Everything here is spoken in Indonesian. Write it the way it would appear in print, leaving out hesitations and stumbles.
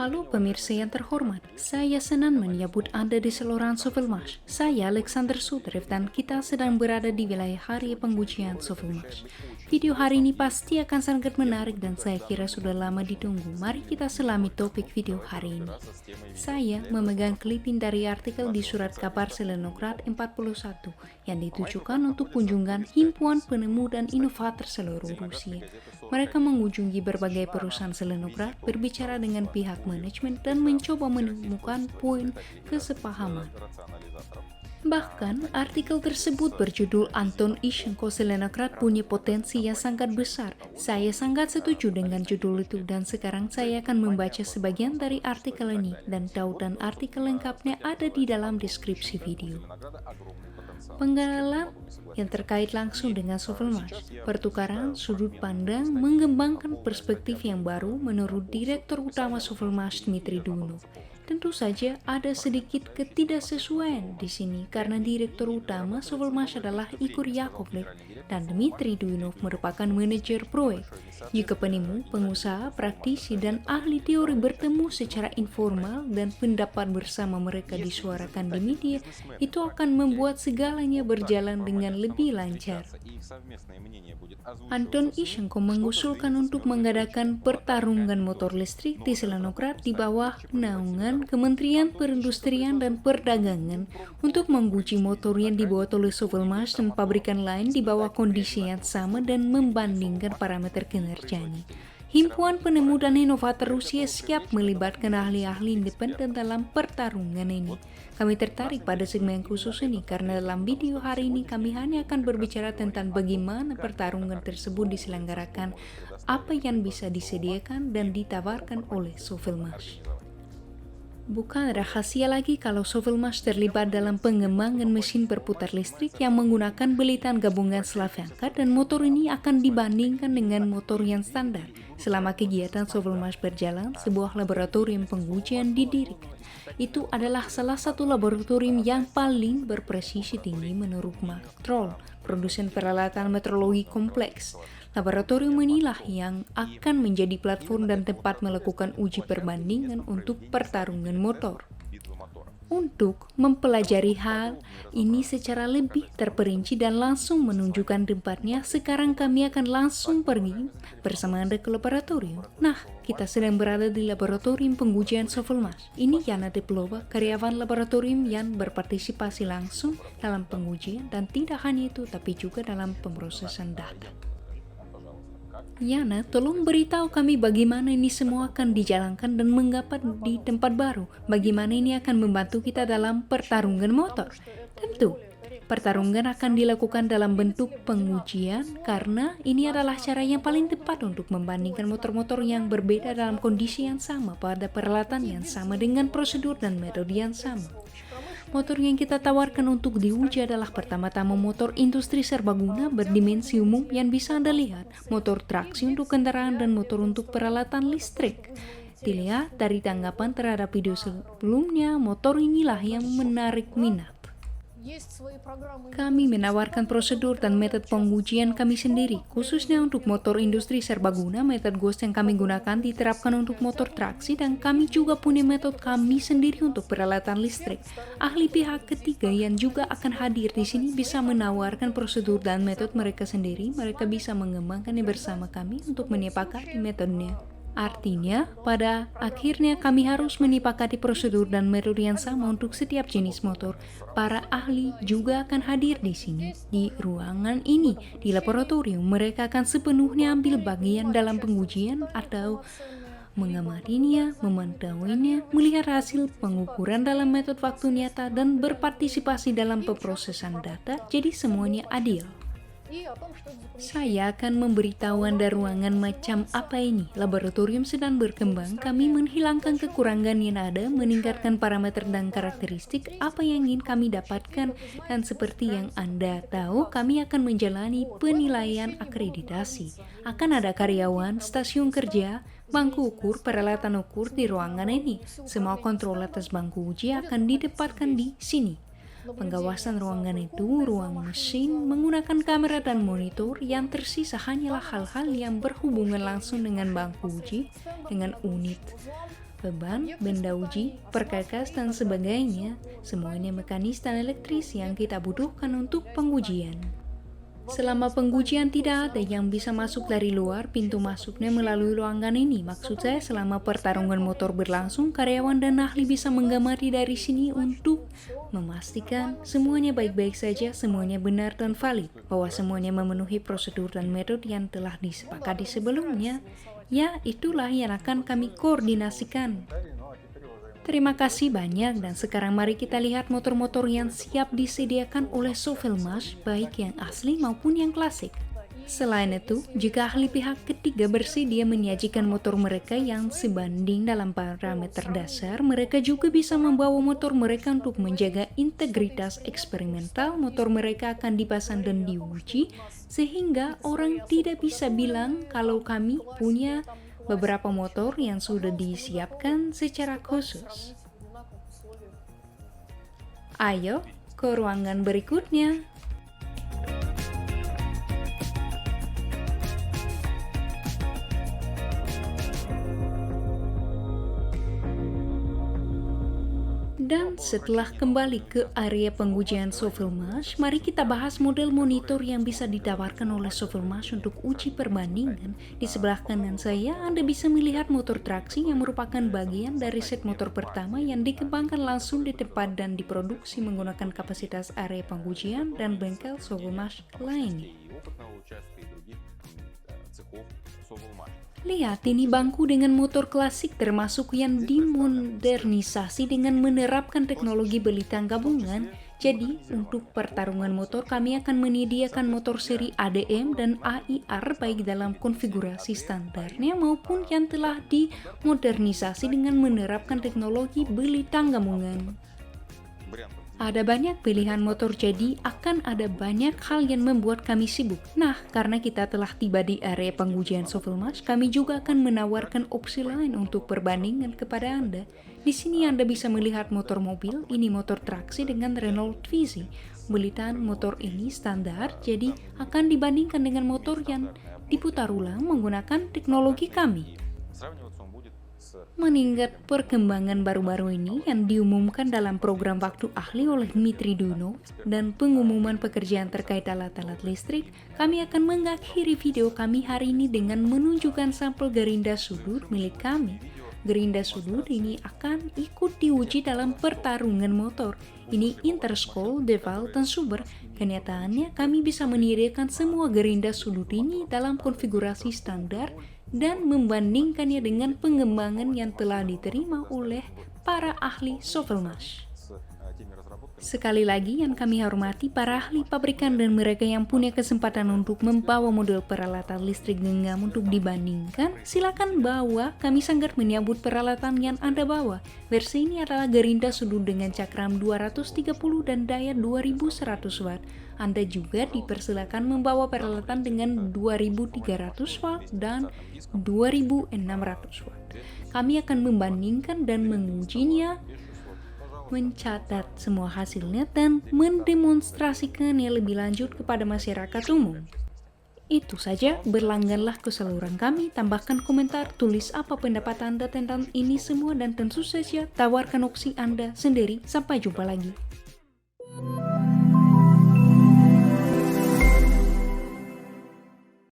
Halo pemirsa yang terhormat, saya senang menyambut Anda di saluran Sovelmash. Saya Alexander Sutrev dan kita sedang berada di wilayah hari pengujian Sovelmash. Video hari ini pasti akan sangat menarik dan saya kira sudah lama ditunggu. Mari kita selami topik video hari ini. Saya memegang clipping dari artikel di surat kabar Zelenograd 41 yang ditujukan untuk kunjungan himpunan penemu dan inovator seluruh Rusia. Mereka mengunjungi berbagai perusahaan Zelenograd, berbicara dengan pihak manajemen dan mencoba menemukan poin kesepahaman. Bahkan, artikel tersebut berjudul Anton Ishchenko Zelenograd punya potensi yang sangat besar. Saya sangat setuju dengan judul itu dan sekarang saya akan membaca sebagian dari artikel ini dan tautan artikel lengkapnya ada di dalam deskripsi video. Penggalan yang terkait langsung dengan Sovelmash, pertukaran sudut pandang mengembangkan perspektif yang baru menurut Direktur Utama Sovelmash Dmitry Duyunov. Tentu saja ada sedikit ketidaksesuaian di sini karena Direktur Utama Sovelmash adalah Igor Yakovlev dan Dmitry Duyunov merupakan manajer proyek. Jika penemu, pengusaha, praktisi, dan ahli teori bertemu secara informal dan pendapat bersama mereka disuarakan di media, itu akan membuat segalanya berjalan dengan lebih lancar. Anton Ishchenko mengusulkan untuk mengadakan pertarungan motor listrik di Zelenograd di bawah naungan Kementerian Perindustrian dan Perdagangan untuk menguji motor yang dibuat oleh Sovelmash dan pabrikan lain di bawah kondisi yang sama dan membandingkan parameter kinerjanya. Himpunan Penemu dan Inovator Rusia siap melibatkan ahli-ahli independen dalam pertarungan ini. Kami tertarik pada segmen khusus ini karena dalam video hari ini kami hanya akan berbicara tentang bagaimana pertarungan tersebut diselenggarakan, apa yang bisa disediakan dan ditawarkan oleh Sovelmash. Bukan rahasia lagi kalau Sovelmash terlibat dalam pengembangan mesin berputar listrik yang menggunakan belitan gabungan Slavyanka dan motor ini akan dibandingkan dengan motor yang standar. Selama kegiatan Sovelmash berjalan, sebuah laboratorium pengujian didirikan. Itu adalah salah satu laboratorium yang paling berpresisi tinggi menurut Mark Troll, produsen peralatan meteorologi kompleks. Laboratorium inilah yang akan menjadi platform dan tempat melakukan uji perbandingan untuk pertarungan motor. Untuk mempelajari hal ini secara lebih terperinci dan langsung menunjukkan tempatnya, sekarang kami akan langsung pergi bersama Anda ke laboratorium. Nah, kita sedang berada di laboratorium pengujian Sovelmash. Ini Yana Teplova, karyawan laboratorium yang berpartisipasi langsung dalam pengujian dan tidak hanya itu, tapi juga dalam pemrosesan data. Yana, tolong beritahu kami bagaimana ini semua akan dijalankan dan mengapa di tempat baru. Bagaimana ini akan membantu kita dalam pertarungan motor. Tentu, pertarungan akan dilakukan dalam bentuk pengujian karena ini adalah cara yang paling tepat untuk membandingkan motor-motor yang berbeda dalam kondisi yang sama pada peralatan yang sama dengan prosedur dan metode yang sama. Motor yang kita tawarkan untuk diuji adalah pertama-tama motor industri serbaguna berdimensi umum yang bisa Anda lihat, motor traksi untuk kendaraan dan motor untuk peralatan listrik. Dilihat dari tanggapan terhadap video sebelumnya, motor inilah yang menarik minat. Kami menawarkan prosedur dan metode pengujian kami sendiri, khususnya untuk motor industri serbaguna. Metode GOES yang kami gunakan diterapkan untuk motor traksi dan kami juga punya metode kami sendiri untuk peralatan listrik. Ahli pihak ketiga yang juga akan hadir di sini bisa menawarkan prosedur dan metode mereka sendiri. Mereka bisa mengembangkannya bersama kami untuk menyepakati metodenya. Artinya, pada akhirnya kami harus menyepakati prosedur dan metode yang sama untuk setiap jenis motor. Para ahli juga akan hadir di sini, di ruangan ini, di laboratorium. Mereka akan sepenuhnya ambil bagian dalam pengujian atau mengamatinya, memantauinya, melihat hasil pengukuran dalam metode waktu nyata, dan berpartisipasi dalam pemrosesan data, jadi semuanya adil. Saya akan memberitahu Anda ruangan macam apa ini. Laboratorium sedang berkembang, kami menghilangkan kekurangan yang ada, meningkatkan parameter dan karakteristik apa yang ingin kami dapatkan, dan seperti yang Anda tahu, kami akan menjalani penilaian akreditasi. Akan ada karyawan, stasiun kerja, bangku ukur, peralatan ukur di ruangan ini. Semua kontrol atas bangku uji akan didapatkan di sini. Pengawasan ruangan itu, ruang mesin, menggunakan kamera dan monitor. Yang tersisa hanyalah hal-hal yang berhubungan langsung dengan bangku uji, dengan unit beban, benda uji, perkakas, dan sebagainya, semuanya mekanis dan elektris yang kita butuhkan untuk pengujian. Selama pengujian tidak ada yang bisa masuk dari luar, pintu masuknya melalui ruangan ini. Maksud saya selama pertarungan motor berlangsung, karyawan dan ahli bisa mengamati dari sini untuk memastikan semuanya baik-baik saja, semuanya benar dan valid, bahwa semuanya memenuhi prosedur dan metode yang telah disepakati sebelumnya. Ya, itulah yang akan kami koordinasikan. Terima kasih banyak, dan sekarang mari kita lihat motor-motor yang siap disediakan oleh Sovelmash, baik yang asli maupun yang klasik. Selain itu, jika ahli pihak ketiga bersedia menyajikan motor mereka yang sebanding dalam parameter dasar, mereka juga bisa membawa motor mereka untuk menjaga integritas eksperimental. Motor mereka akan dipasang dan diuji, sehingga orang tidak bisa bilang kalau kami punya beberapa motor yang sudah disiapkan secara khusus. Ayo ke ruangan berikutnya. Dan setelah kembali ke area pengujian Sovelmash, mari kita bahas model monitor yang bisa ditawarkan oleh Sovelmash untuk uji perbandingan. Di sebelah kanan saya, Anda bisa melihat motor traksi yang merupakan bagian dari set motor pertama yang dikembangkan langsung di tempat dan diproduksi menggunakan kapasitas area pengujian dan bengkel Sovelmash lainnya. Lihat, ini bangku dengan motor klasik termasuk yang dimodernisasi dengan menerapkan teknologi belitan gabungan. Jadi, untuk pertarungan motor kami akan menyediakan motor seri ADM dan AIR baik dalam konfigurasi standarnya maupun yang telah dimodernisasi dengan menerapkan teknologi belitan gabungan. Ada banyak pilihan motor, jadi akan ada banyak hal yang membuat kami sibuk. Nah, karena kita telah tiba di area pengujian Sovelmash, kami juga akan menawarkan opsi lain untuk perbandingan kepada Anda. Di sini Anda bisa melihat motor mobil, ini motor traksi dengan Renault Twizy. Belitan motor ini standar, jadi akan dibandingkan dengan motor yang diputar ulang menggunakan teknologi kami. Mengingat perkembangan baru-baru ini yang diumumkan dalam program Waktu Ahli oleh Dmitry Dunov dan pengumuman pekerjaan terkait alat-alat listrik, kami akan mengakhiri video kami hari ini dengan menunjukkan sampel gerinda sudut milik kami. Gerinda sudut ini akan ikut diuji dalam pertarungan motor. Ini Interscroll, Deval, dan Suber. Kenyataannya kami bisa menyediakan semua gerinda sudut ini dalam konfigurasi standar dan membandingkannya dengan pengembangan yang telah diterima oleh para ahli Sovelmash. Sekali lagi yang kami hormati para ahli pabrikan dan mereka yang punya kesempatan untuk membawa model peralatan listrik genggam untuk dibandingkan, silakan bawa, kami sangat menyambut peralatan yang Anda bawa. Versi ini adalah gerinda sudut dengan cakram 230 dan daya 2100 watt. Anda juga dipersilakan membawa peralatan dengan 2300 watt dan 2600 watt. Kami akan membandingkan dan mengujinya, mencatat semua hasilnya, dan mendemonstrasikannya lebih lanjut kepada masyarakat umum. Itu saja, berlangganlah ke saluran kami, tambahkan komentar, tulis apa pendapat Anda tentang ini semua, dan tentu saja tawarkan opsi Anda sendiri. Sampai jumpa lagi.